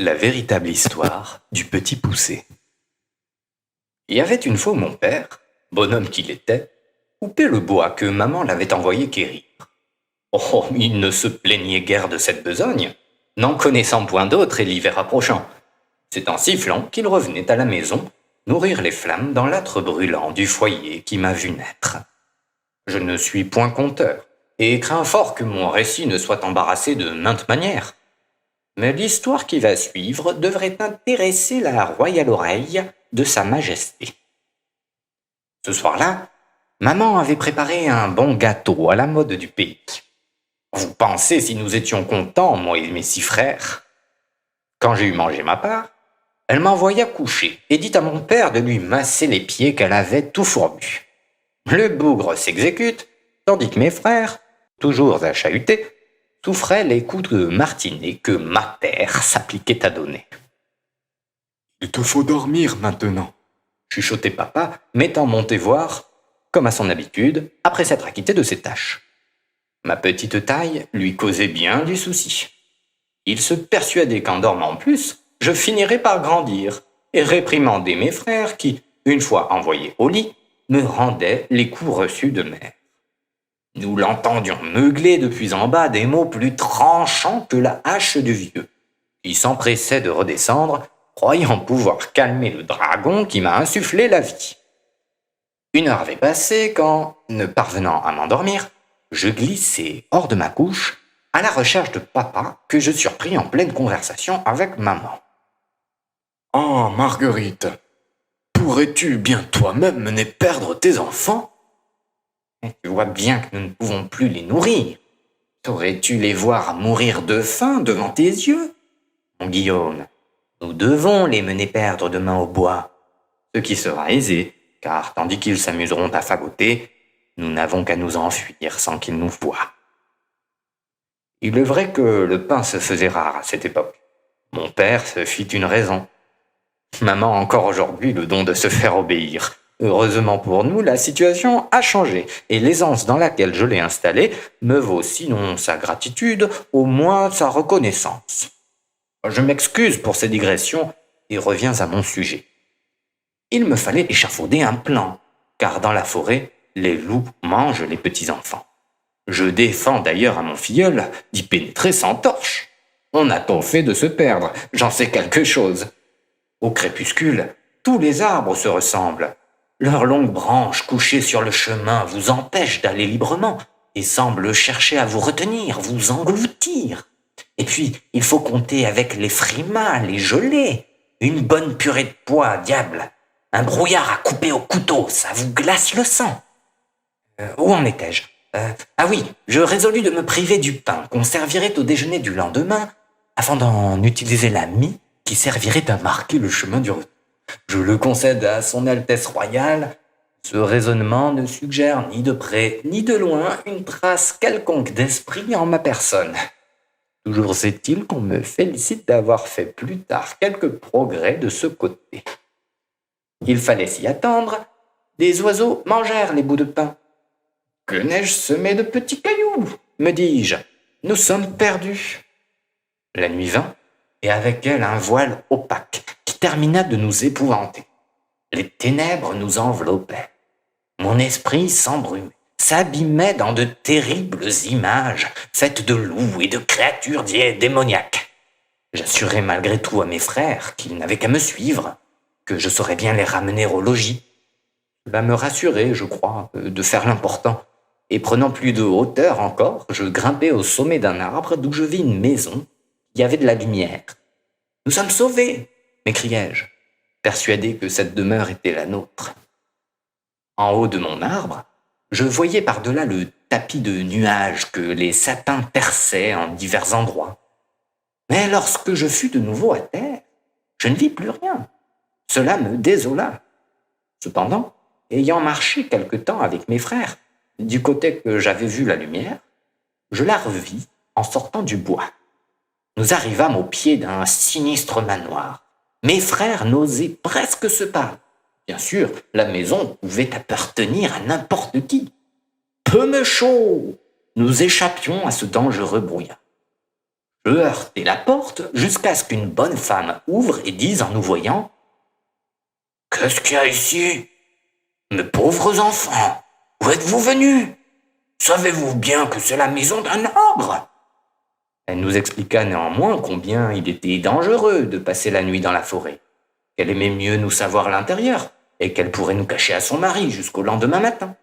La véritable histoire du petit poucet. Il y avait une fois mon père, bonhomme qu'il était, coupait le bois que maman l'avait envoyé quérir. Oh, il ne se plaignait guère de cette besogne, n'en connaissant point d'autre et l'hiver approchant. C'est en sifflant qu'il revenait à la maison, nourrir les flammes dans l'âtre brûlant du foyer qui m'a vu naître. Je ne suis point conteur, et crains fort que mon récit ne soit embarrassé de maintes manières. Mais l'histoire qui va suivre devrait intéresser la royale oreille de Sa Majesté. Ce soir-là, maman avait préparé un bon gâteau à la mode du pays. Vous pensez si nous étions contents, moi et mes 6 frères. Quand j'ai eu mangé ma part, elle m'envoya coucher et dit à mon père de lui masser les pieds qu'elle avait tout fourbus. Le bougre s'exécute, tandis que mes frères, toujours à chahuter, souffraient les coups de martinet que ma mère s'appliquait à donner. « Il te faut dormir maintenant, » chuchotait papa, mettant mon voir, comme à son habitude, après s'être acquitté de ses tâches. Ma petite taille lui causait bien du souci. Il se persuadait qu'en dormant plus, je finirais par grandir et réprimander mes frères qui, une fois envoyés au lit, me rendaient les coups reçus de mère. Nous l'entendions meugler depuis en bas des mots plus tranchants que la hache du vieux, qui s'empressait de redescendre, croyant pouvoir calmer le dragon qui m'a insufflé la vie. 1 heure avait passé quand, ne parvenant à m'endormir, je glissai hors de ma couche à la recherche de papa que je surpris en pleine conversation avec maman. « Oh, Marguerite, pourrais-tu bien toi-même mener perdre tes enfants ? Tu vois bien que nous ne pouvons plus les nourrir. Saurais-tu les voir mourir de faim devant tes yeux ? Mon Guillaume, nous devons les mener perdre demain au bois, ce qui sera aisé, car tandis qu'ils s'amuseront à fagoter, nous n'avons qu'à nous enfuir sans qu'ils nous voient. » Il est vrai que le pain se faisait rare à cette époque. Mon père se fit une raison. Maman a encore aujourd'hui le don de se faire obéir. Heureusement pour nous, la situation a changé, et l'aisance dans laquelle je l'ai installée me vaut sinon sa gratitude, au moins sa reconnaissance. Je m'excuse pour ces digressions et reviens à mon sujet. Il me fallait échafauder un plan, car dans la forêt, les loups mangent les petits-enfants. Je défends d'ailleurs à mon filleul d'y pénétrer sans torche. On a tôt fait de se perdre, j'en sais quelque chose. Au crépuscule, tous les arbres se ressemblent. Leurs longues branches couchées sur le chemin vous empêchent d'aller librement et semblent chercher à vous retenir, vous engloutir. Et puis, il faut compter avec les frimas, les gelées, une bonne purée de pois, diable, un brouillard à couper au couteau, ça vous glace le sang. Où en étais-je ? Ah oui, je résolus de me priver du pain qu'on servirait au déjeuner du lendemain afin d'en utiliser la mie qui servirait à marquer le chemin du retour. Je le concède à son Altesse royale, ce raisonnement ne suggère ni de près ni de loin une trace quelconque d'esprit en ma personne. Toujours est-il qu'on me félicite d'avoir fait plus tard quelques progrès de ce côté. Il fallait s'y attendre, des oiseaux mangèrent les bouts de pain. Que n'ai-je semé de petits cailloux, me dis-je, nous sommes perdus. La nuit vint, et avec elle un voile opaque qui termina de nous épouvanter. Les ténèbres nous enveloppaient. Mon esprit s'embrumait, s'abîmait dans de terribles images faites de loups et de créatures démoniaques. J'assurai malgré tout à mes frères qu'ils n'avaient qu'à me suivre, que je saurais bien les ramener au logis. Cela me rassurait, je crois, de faire l'important. Et prenant plus de hauteur encore, je grimpai au sommet d'un arbre d'où je vis une maison qui avait de la lumière. « Nous sommes sauvés !» m'écriai-je, persuadé que cette demeure était la nôtre. En haut de mon arbre, je voyais par-delà le tapis de nuages que les sapins perçaient en divers endroits. Mais lorsque je fus de nouveau à terre, je ne vis plus rien. Cela me désola. Cependant, ayant marché quelque temps avec mes frères, du côté que j'avais vu la lumière, je la revis en sortant du bois. Nous arrivâmes au pied d'un sinistre manoir. Mes frères n'osaient presque se parler. Bien sûr, la maison pouvait appartenir à n'importe qui. Peu me chaud, nous échappions à ce dangereux brouillard. Je heurtai la porte jusqu'à ce qu'une bonne femme ouvre et dise en nous voyant: « Qu'est-ce qu'il y a ici? Mes pauvres enfants, où êtes-vous venus? Savez-vous bien que c'est la maison d'un ogre ?» Elle nous expliqua néanmoins combien il était dangereux de passer la nuit dans la forêt, qu'elle aimait mieux nous savoir à l'intérieur et qu'elle pourrait nous cacher à son mari jusqu'au lendemain matin.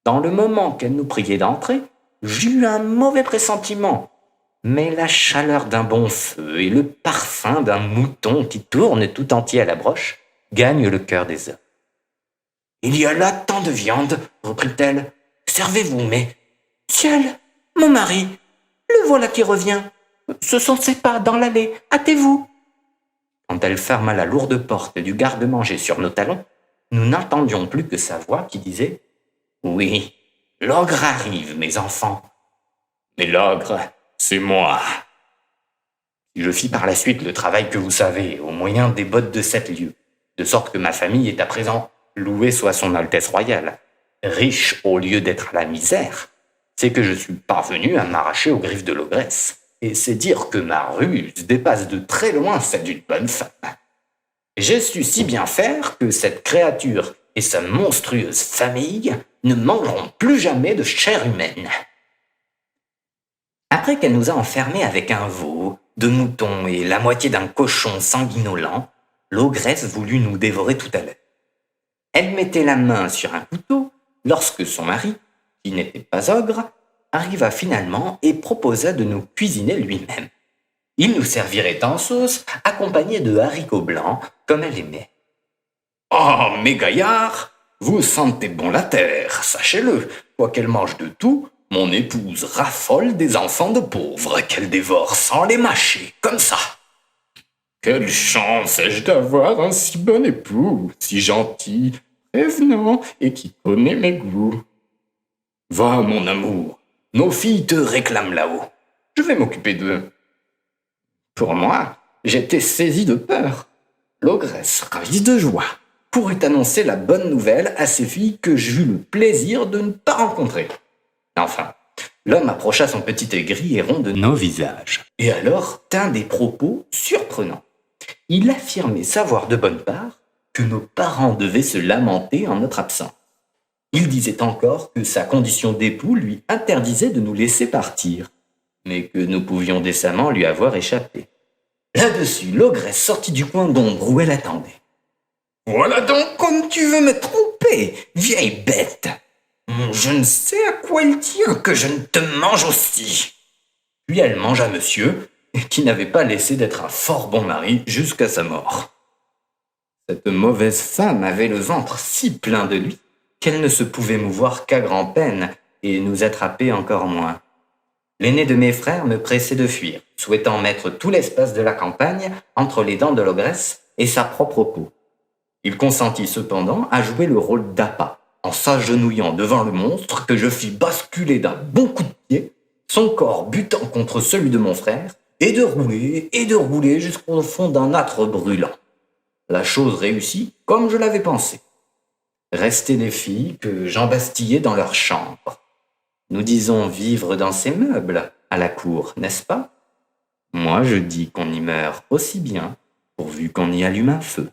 Dans le moment qu'elle nous priait d'entrer, j'eus un mauvais pressentiment, mais la chaleur d'un bon feu et le parfum d'un mouton qui tourne tout entier à la broche gagnent le cœur des hommes. « Il y a là tant de viande, reprit-elle. Servez-vous, mais... Ciel, mon mari, le voilà qui revient. Ce sont ses pas dans l'allée, hâtez-vous. » Quand elle ferma la lourde porte du garde-manger sur nos talons, nous n'entendions plus que sa voix qui disait: « Oui, l'ogre arrive, mes enfants. Mais l'ogre, c'est moi. » Je fis par la suite le travail que vous savez, au moyen des bottes de 7 lieues, de sorte que ma famille est à présent, louée soit son Altesse royale, riche au lieu d'être à la misère. C'est que je suis parvenu à m'arracher aux griffes de l'ogresse, et c'est dire que ma ruse dépasse de très loin celle d'une bonne femme. J'ai su si bien faire que cette créature et sa monstrueuse famille ne mangeront plus jamais de chair humaine. Après qu'elle nous a enfermés avec un veau, 2 moutons et la moitié d'un cochon sanguinolent, l'ogresse voulut nous dévorer tout à l'heure. Elle mettait la main sur un couteau lorsque son mari, qui n'était pas ogre, arriva finalement et proposa de nous cuisiner lui-même. Il nous servirait en sauce, accompagné de haricots blancs, comme elle aimait. « Oh, mes gaillards, vous sentez bon la terre, sachez-le, quoiqu'elle mange de tout, mon épouse raffole des enfants de pauvres qu'elle dévore sans les mâcher, comme ça. » Quelle chance ai-je d'avoir un si bon époux, si gentil, prévenant et qui connaît mes goûts. Va, mon amour, nos filles te réclament là-haut. Je vais m'occuper d'eux. Pour moi, j'étais saisi de peur. L'ogresse, ravie de joie, pourrait annoncer la bonne nouvelle à ses filles que j'eus le plaisir de ne pas rencontrer. Enfin, l'homme approcha son petit aigri et rond de nos visages, et alors tint des propos surprenants. Il affirmait savoir de bonne part que nos parents devaient se lamenter en notre absence. Il disait encore que sa condition d'époux lui interdisait de nous laisser partir, mais que nous pouvions décemment lui avoir échappé. Là-dessus, l'ogresse sortit du coin d'ombre où elle attendait. « Voilà donc comme tu veux me tromper, vieille bête! Je ne sais à quoi il tient que je ne te mange aussi. » Puis elle mangea monsieur, qui n'avait pas laissé d'être un fort bon mari jusqu'à sa mort. Cette mauvaise femme avait le ventre si plein de lui qu'elle ne se pouvait mouvoir qu'à grand-peine et nous attraper encore moins. L'aîné de mes frères me pressait de fuir, souhaitant mettre tout l'espace de la campagne entre les dents de l'ogresse et sa propre peau. Il consentit cependant à jouer le rôle d'appât, en s'agenouillant devant le monstre que je fis basculer d'un bon coup de pied, son corps butant contre celui de mon frère, et de rouler jusqu'au fond d'un âtre brûlant. La chose réussit comme je l'avais pensé. Restaient les filles que j'embastillais dans leur chambre. Nous disons vivre dans ces meubles, à la cour, n'est-ce pas? Moi je dis qu'on y meurt aussi bien, pourvu qu'on y allume un feu.